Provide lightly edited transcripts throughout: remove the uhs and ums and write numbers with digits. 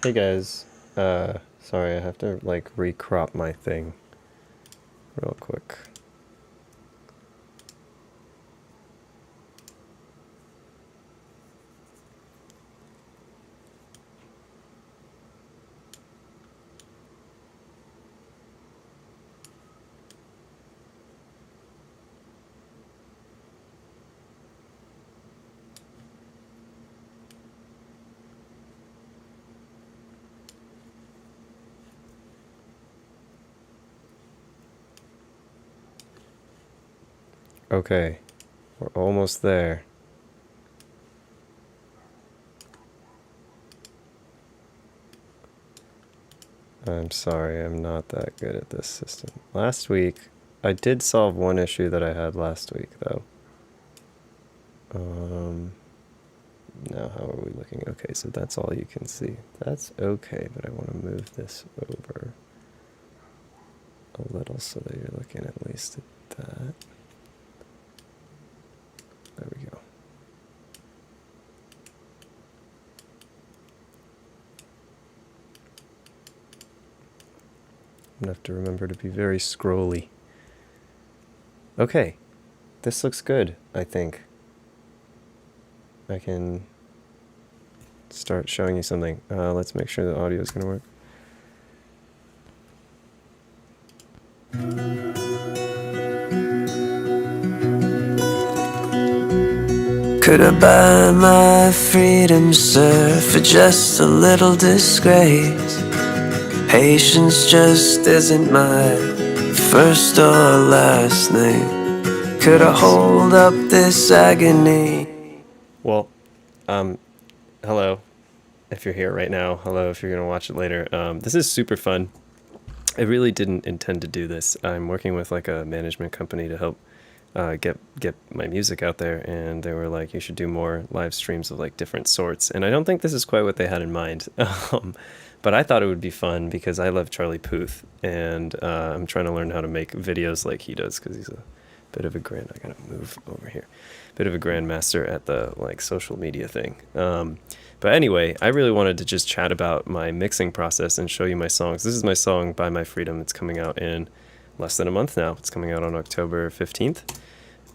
Hey guys, sorry, I have to like recrop my thing real quick. Okay, we're almost there. I'm sorry, I'm not that good at this system. Last week, I did solve one issue that I had last week, though. Now how are we looking? Okay, so that's all you can see. That's okay, but I want to move this over a little so that you're looking at least at that. There we go. I'm gonna have to remember to be very scrolly. Okay, this looks good, I think. I can start showing you something. Let's make sure the audio is gonna work. Could I buy my freedom, sir, for just a little disgrace? Patience just isn't my first or last name. Could I hold up this agony? Well, hello, if you're here right now. Hello, if you're gonna watch it later. This is super fun. I really didn't intend to do this. I'm working with like a management company to help get my music out there, and they were like, you should do more live streams of like different sorts. And I don't think this is quite what they had in mind. But I thought it would be fun because I love Charlie Puth, and I'm trying to learn how to make videos like he does because he's a bit of a I gotta move over here. Bit of a grandmaster at the like social media thing. But anyway, I really wanted to just chat about my mixing process and show you my songs. This is my song By My Freedom. It's coming out in less than a month now. It's coming out on October 15th.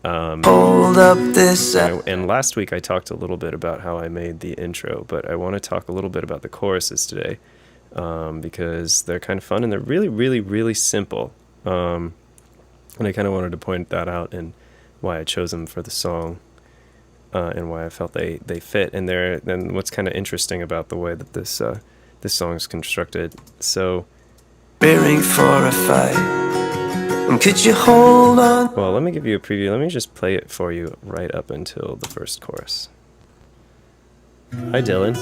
Hold up this And last week I talked a little bit about how I made the intro, but I want to talk a little bit about the choruses today, because they're kind of fun and they're really, really, really simple. And I kind of wanted to point that out and why I chose them for the song, and why I felt they fit. And then what's kind of interesting about the way that this song is constructed. So, rearing for a fight. Could you hold on? Well, let me give you a preview. Let me just play it for you right up until the first chorus. Hi, Dylan.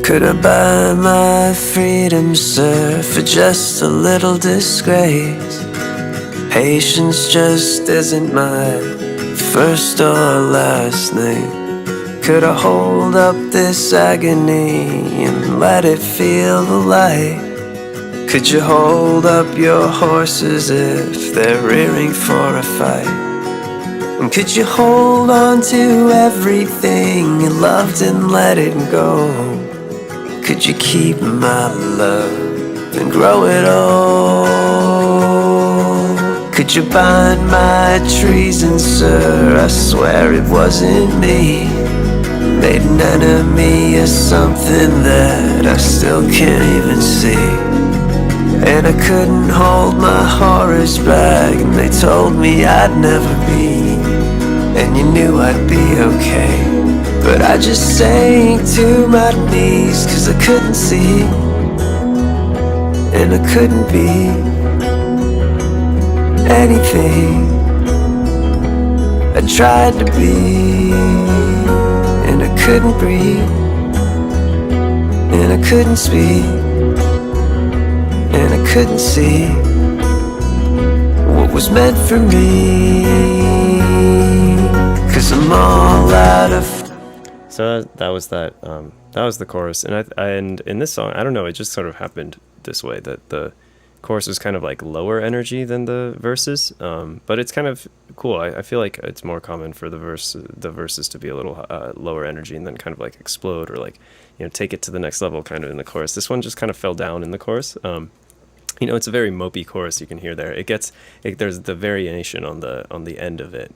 Could I buy my freedom, sir, for just a little disgrace? Patience just isn't my first or last name. Could I hold up this agony and let it feel the light? Could you hold up your horses if they're rearing for a fight? And could you hold on to everything you loved and let it go? Could you keep my love and grow it old? Could you bind my treason, sir? I swear it wasn't me. Made an enemy of something that I still can't even see. And I couldn't hold my horrors back, and they told me I'd never be, and you knew I'd be okay. But I just sank to my knees, 'cause I couldn't see, and I couldn't be anything I tried to be. And I couldn't breathe, and I couldn't speak, and I couldn't see what was meant for me, 'cause I'm all out of. So that was that was the chorus, and in this song, I don't know, it just sort of happened this way, that the chorus is kind of like lower energy than the verses, but it's kind of cool. I feel like it's more common for the verses to be a little lower energy and then kind of like explode or like, you know, take it to the next level kind of in the chorus. This one just kind of fell down in the chorus. You know, it's a very mopey chorus you can hear there. There's the variation on the end of it.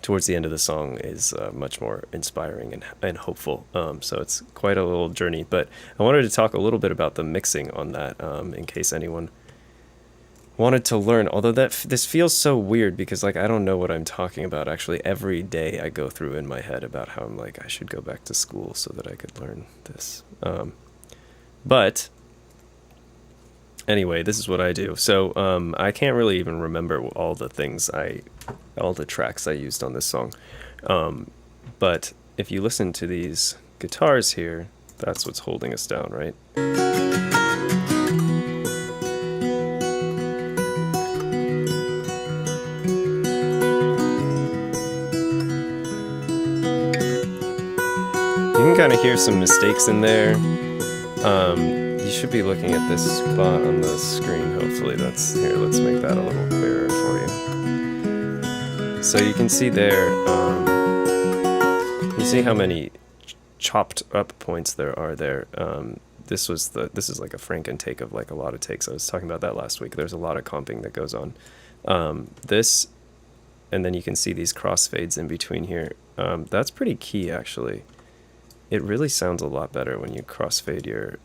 Towards the end of the song is much more inspiring and hopeful. So it's quite a little journey. But I wanted to talk a little bit about the mixing on that in case anyone wanted to learn. Although this feels so weird because like I don't know what I'm talking about. Actually, every day I go through in my head about how I'm like I should go back to school so that I could learn this. But anyway, this is what I do. So I can't really even remember all the tracks I used on this song. But if you listen to these guitars here, that's what's holding us down, right? You can kind of hear some mistakes in there. You should be looking at this spot on the screen, hopefully. Here, let's make that a little clearer for you. So you can see there, you see how many chopped up points there are there. This is like a Franken take of like a lot of takes. I was talking about that last week. There's a lot of comping that goes on. This, and then you can see these crossfades in between here. That's pretty key, actually. It really sounds a lot better when you crossfade your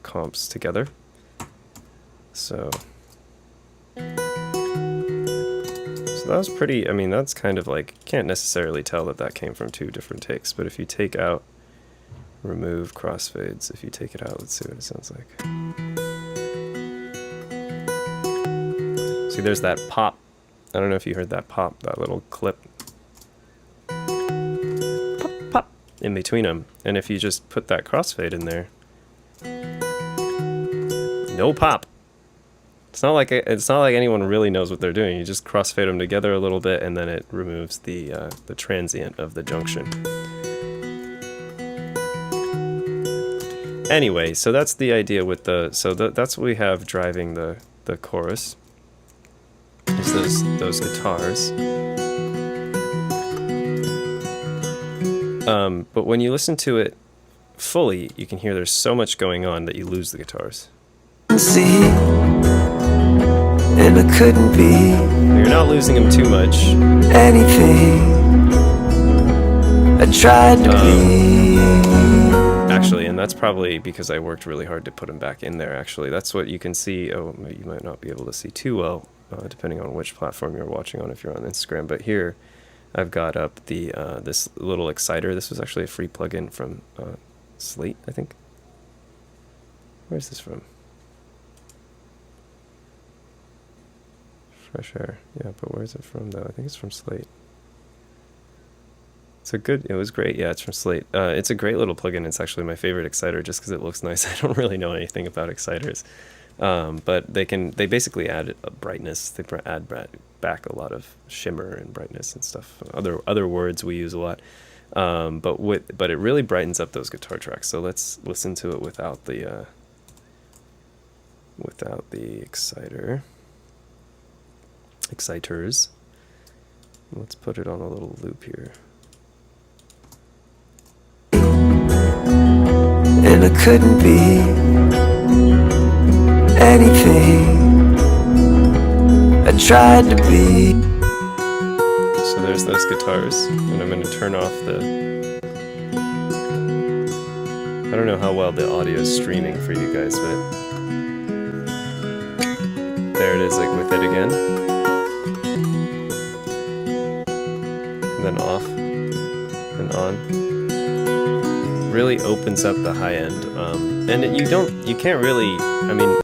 comps together. So that was pretty, I mean, that's kind of like, can't necessarily tell that came from two different takes, but if you take out, remove crossfades, if you take it out, let's see what it sounds like. See, there's that pop. I don't know if you heard that pop, that little clip. In between them, and if you just put that crossfade in there, no pop. It's not like anyone really knows what they're doing. You just crossfade them together a little bit, and then it removes the transient of the junction. Anyway, so that's the idea with that's what we have driving the chorus. Is those guitars. But when you listen to it fully, you can hear there's so much going on that you lose the guitars. See, and I couldn't be. You're not losing them too much. Anything I tried to be. Actually, and that's probably because I worked really hard to put them back in there, actually. That's what you can see. Oh, you might not be able to see too well, depending on which platform you're watching on if you're on Instagram. But here, I've got up the this little exciter. This was actually a free plugin from Slate, I think. Where's this from? Fresh Air. Yeah, but where's it from though? I think it's from Slate. It was great. Yeah, it's from Slate. It's a great little plugin. It's actually my favorite exciter just because it looks nice. I don't really know anything about exciters. But they basically add brightness. They add back a lot of shimmer and brightness and stuff. Other words we use a lot. But it really brightens up those guitar tracks. So let's listen to it without the exciters. Let's put it on a little loop here. And I couldn't be anything I tried to be. So there's those guitars, and I'm going to turn off I don't know how well the audio is streaming for you guys, but there it is, like with it again. And then off and on. Really opens up the high end, and you can't really, I mean,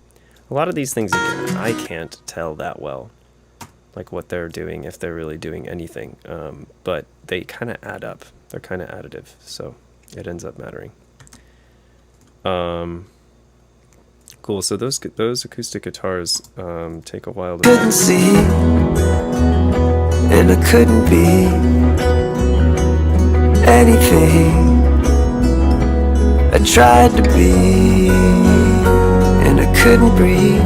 a lot of these things I can't tell that well, like what they're doing, if they're really doing anything, but they kind of add up. They're kind of additive, so it ends up mattering. Cool. So those acoustic guitars take a while to couldn't see, and I couldn't be anything I tried to be, and I couldn't breathe.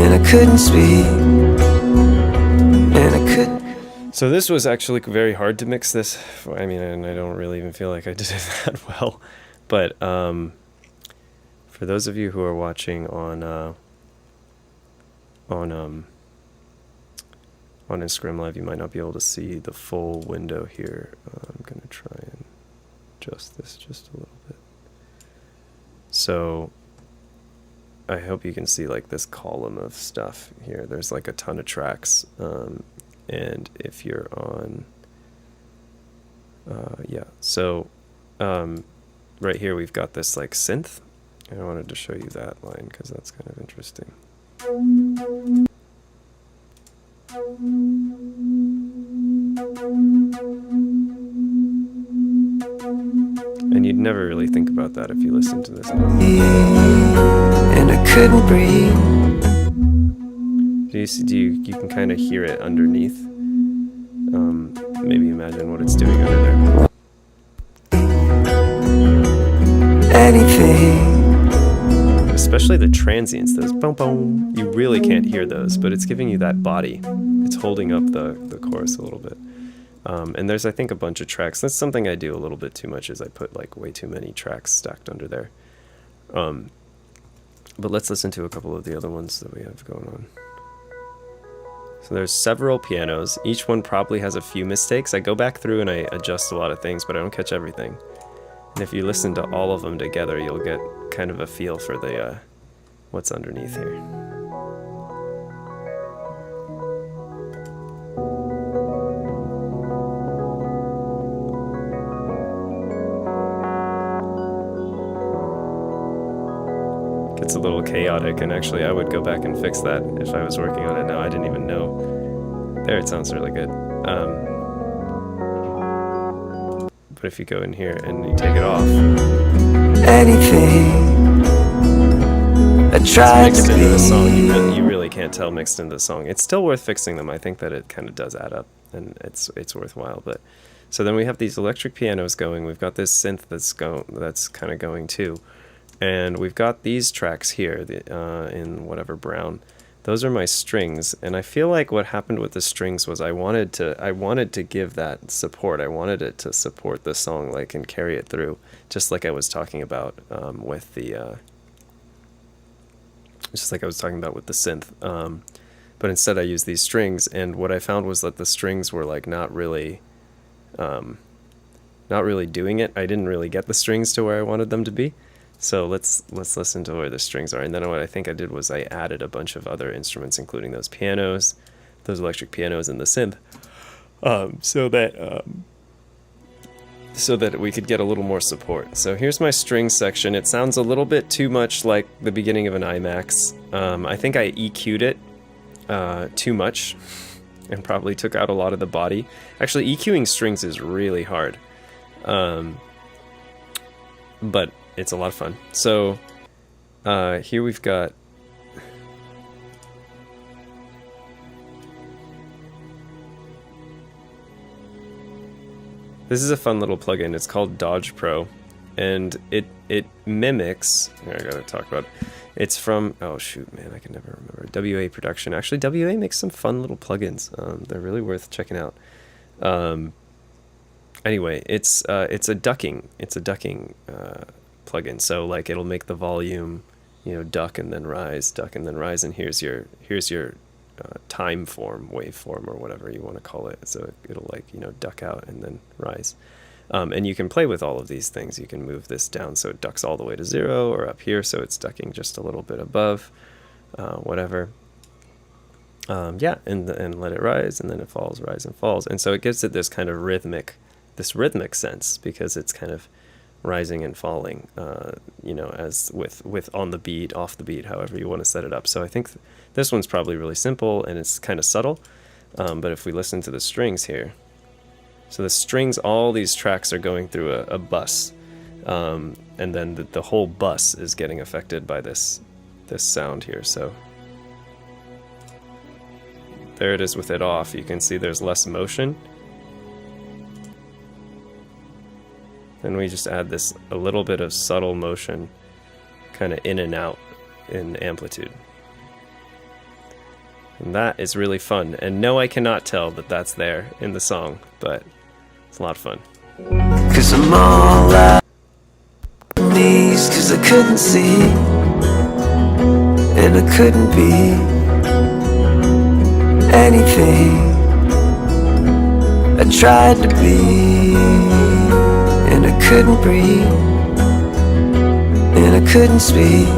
and I couldn't speak, and I couldn't. So this was actually very hard to mix this. I mean, and I don't really even feel like I did it that well. But for those of you who are watching on Instagram Live, you might not be able to see the full window here. I'm going to try and adjust this just a little bit. So I hope you can see like this column of stuff here. There's like a ton of tracks. And if you're on, right here we've got this like synth. And I wanted to show you that line because that's kind of interesting. And you'd never really think about that if you listen to this now. And I couldn't breathe. You can kind of hear it underneath. Maybe imagine what it's doing under there. Anything. Especially the transients, those boom boom. You really can't hear those, but it's giving you that body. It's holding up the chorus a little bit. And there's, I think, a bunch of tracks. That's something I do a little bit too much, is I put like way too many tracks stacked under there. But let's listen to a couple of the other ones that we have going on. So there's several pianos. Each one probably has a few mistakes. I go back through and I adjust a lot of things, but I don't catch everything. And if you listen to all of them together, you'll get kind of a feel for the what's underneath here. It's a little chaotic, and actually I would go back and fix that if I was working on it now. I didn't even know. There, it sounds really good. But if you go in here and you take it off, Anything. I tried mixed to into the be. song. You really can't tell mixed into the song. It's still worth fixing them. I think that it kind of does add up, and it's worthwhile. But so then we have these electric pianos going. We've got this synth that's kind of going too. And we've got these tracks here in whatever brown. Those are my strings, and I feel like what happened with the strings was I wanted to give that support. I wanted it to support the song, like, and carry it through, just like I was talking about with the synth. But instead I used these strings, and what I found was that the strings were like not really doing it. I didn't really get the strings to where I wanted them to be. So let's listen to where the strings are. And then what I think I did was I added a bunch of other instruments, including those pianos, those electric pianos, and the synth, so that we could get a little more support. So here's my string section. It sounds a little bit too much like the beginning of an IMAX. I think I EQ'd it too much and probably took out a lot of the body. Actually, EQing strings is really hard. But it's a lot of fun. So here we've got this is a fun little plugin. It's called Dodge Pro, and it mimics. Here, I gotta talk about it. It's from, oh shoot, man, I can never remember. WA Production. Actually, WA makes some fun little plugins. They're really worth checking out. Anyway, it's a ducking plugin. So like it'll make the volume, duck and then rise, and here's your time form, waveform, or whatever you want to call it. So it'll like duck out and then rise. And you can play with all of these things. You can move this down so it ducks all the way to 0, or up here so it's ducking just a little bit above, whatever. And let it rise, and then it falls, rise and falls. And so it gives it this kind of rhythmic sense, because it's kind of rising and falling, as with on the beat, off the beat, however you want to set it up. So I think this one's probably really simple and it's kind of subtle. But if we listen to the strings here, so the strings, all these tracks are going through a bus, and then the whole bus is getting affected by this sound here. So there it is with it off. You can see there's less motion. And we just add a little bit of subtle motion, kind of in and out in amplitude. And that is really fun. And no, I cannot tell that that's there in the song, but it's a lot of fun. 'Cause I'm all out on knees, 'cause I couldn't see, and I couldn't be anything I tried to be, and I couldn't breathe, and I couldn't speak,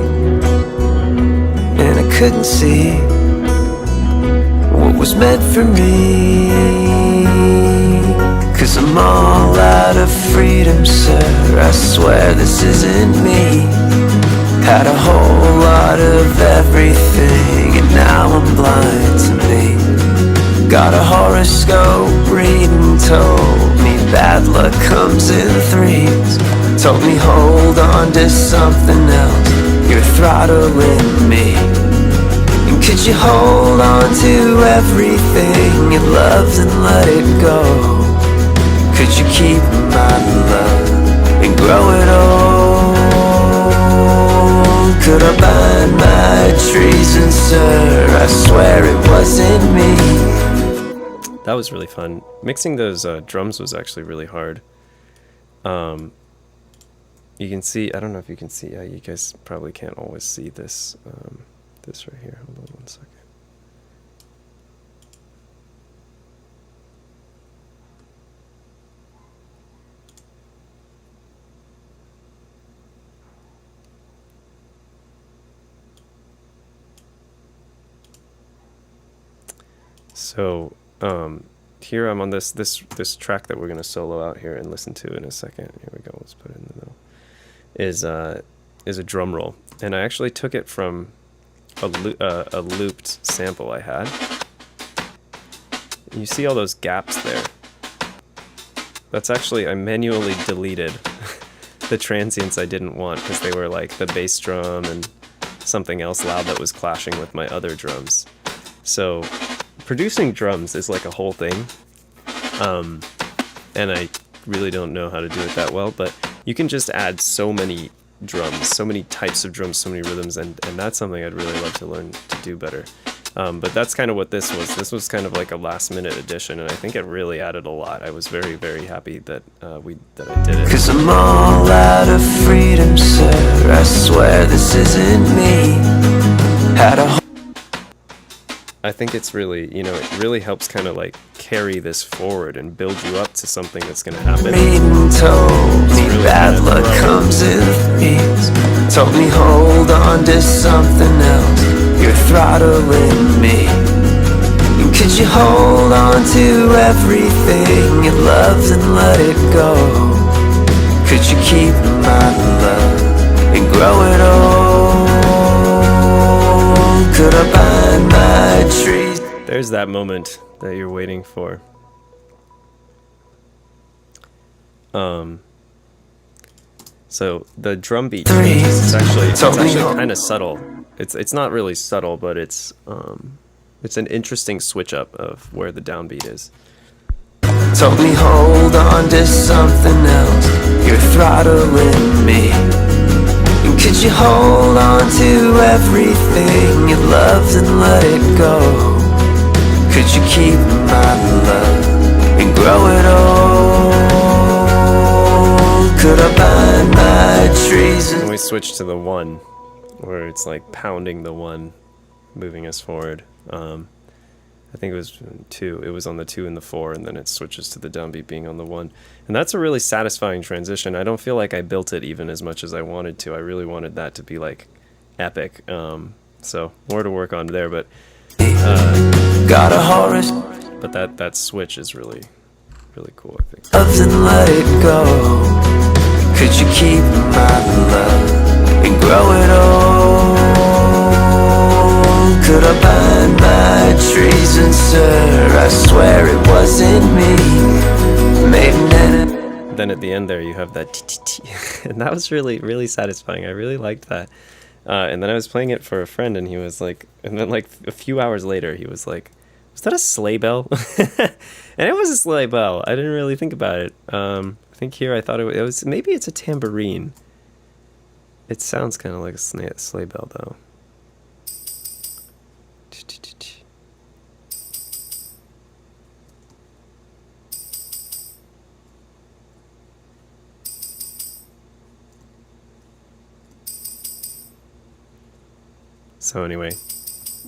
and I couldn't see what was meant for me. 'Cause I'm all out of freedom, sir, I swear this isn't me. Had a whole lot of everything, and now I'm blind to me. Got a horoscope reading, told me bad luck comes in threes. Told me hold on to something else, you're throttling me. And could you hold on to everything you loved and let it go? Could you keep my love and grow it old? Could I bind my treason, sir? I swear it wasn't me. That was really fun. Mixing those drums was actually really hard. You can see, I don't know if you can see, you guys probably can't always see this, this right here. Hold on one second. So, here I'm on this track that we're gonna solo out here and listen to in a second. Here we go. Let's put it in the middle. Is a drum roll, and I actually took it from a looped sample I had. You see all those gaps there? That's actually, I manually deleted the transients I didn't want because they were like the bass drum and something else loud that was clashing with my other drums. So producing drums is like a whole thing, and I really don't know how to do it that well, but you can just add so many drums, so many types of drums, so many rhythms, and that's something I'd really love to learn to do better. But that's kind of what this was. This was kind of like a last minute addition, and I think it really added a lot. I was very, very happy that I did it. 'Cause I'm all out of freedom, sir, I swear this isn't me. Had a I think it's really, you know, it really helps kind of like carry this forward and build you up to something that's going to happen. reading told me really bad gonna luck grow. comes in threes. Told me hold on to something else, you're throttling me. And could you hold on to everything you loved and let it go? Could you keep my love and grow it old? Could I bind my trees? There's that moment that you're waiting for. So the drum beat changes. It's actually kind of subtle. It's not really subtle, but it's an interesting switch up of where the downbeat is. Told me hold on to something else, you're throttling me. And could you hold on to everything you loved and let it go? Could you keep my love and grow it old? Could I bind my trees? And we switch to the one, where it's like pounding the one, moving us forward. I think it was 2. It was on the 2 and the 4, and then it switches to the downbeat being on the 1. And that's a really satisfying transition. I don't feel like I built it even as much as I wanted to. I really wanted that to be like epic. So more to work on there, but Got a horse, but that switch is really cool, I think. loved and let it go. Could you keep my love and grow it old? Could I bind my treason, sir? I swear it wasn't me. Maybe Then at the end there you have that t-t-t, and that was really satisfying. I really liked that. And then I was playing it for a friend, and he was like, and then like a few hours later he was like, was that a sleigh bell? And it was a sleigh bell. I didn't really think about it. I think here I thought it was maybe it's a tambourine. It sounds kind of like a sleigh bell though. So anyway,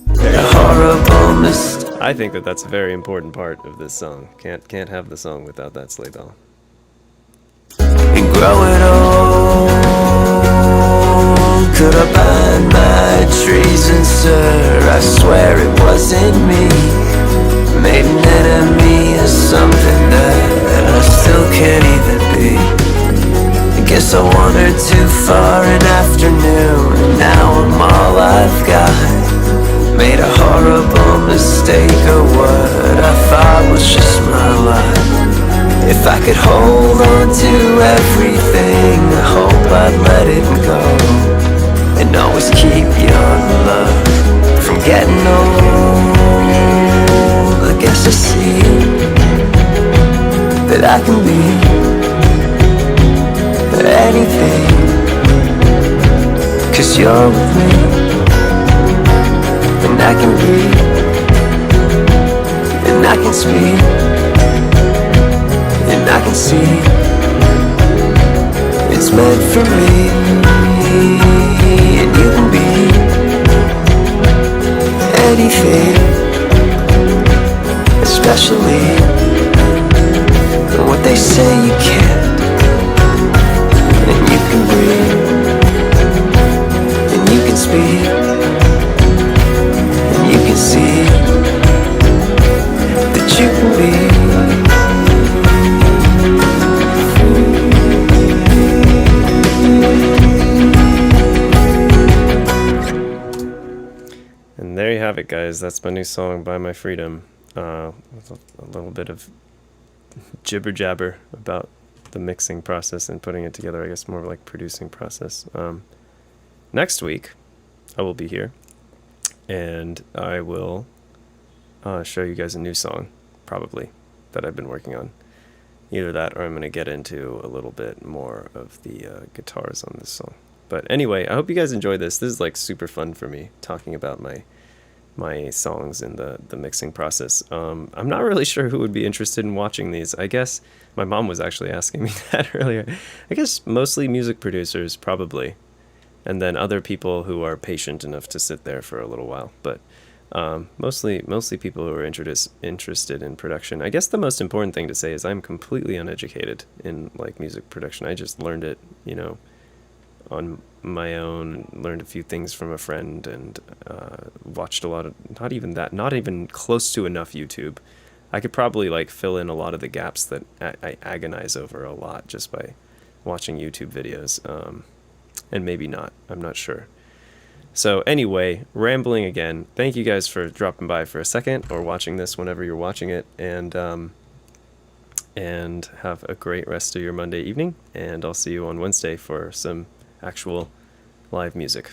A horrible mistake. I think that that's a very important part of this song. Can't have the song without that sleigh bell. And grow it old. Could I bind my treason, sir? I swear it wasn't me. Made an enemy of something that I still can't even be. I guess I wandered too far an afternoon, and now I'm all I've got. Made a horrible mistake of what I thought was just my life. If I could hold on to everything, I hope I'd let it go, and always keep young love from getting old. I guess I see that I can be anything, 'cause you're with me, and I can breathe, and I can speak, and I can see it's meant for me. And you can be anything, especially what they say you can't. And you can breathe, and you can speak, and you can see that you can be. And there you have it, guys. That's my new song, By My Freedom. With a little bit of jibber jabber about the mixing process and putting it together. I guess more like producing process. Next week, I will be here, and I will show you guys a new song, probably, that I've been working on. Either that, or I'm going to get into a little bit more of the guitars on this song. But anyway, I hope you guys enjoy this. This is like super fun for me, talking about my songs in the mixing process. I'm not really sure who would be interested in watching these. I guess my mom was actually asking me that earlier. I guess mostly music producers, probably, and then other people who are patient enough to sit there for a little while. But mostly people who are interested in production. I guess the most important thing to say is I'm completely uneducated in like music production. I just learned it, on my own, learned a few things from a friend, and watched a lot of, not even close to enough YouTube. I could probably like fill in a lot of the gaps that I agonize over a lot just by watching YouTube videos, and maybe not, I'm not sure. So anyway, rambling again, thank you guys for dropping by for a second, or watching this whenever you're watching it, and have a great rest of your Monday evening, and I'll see you on Wednesday for some actual live music.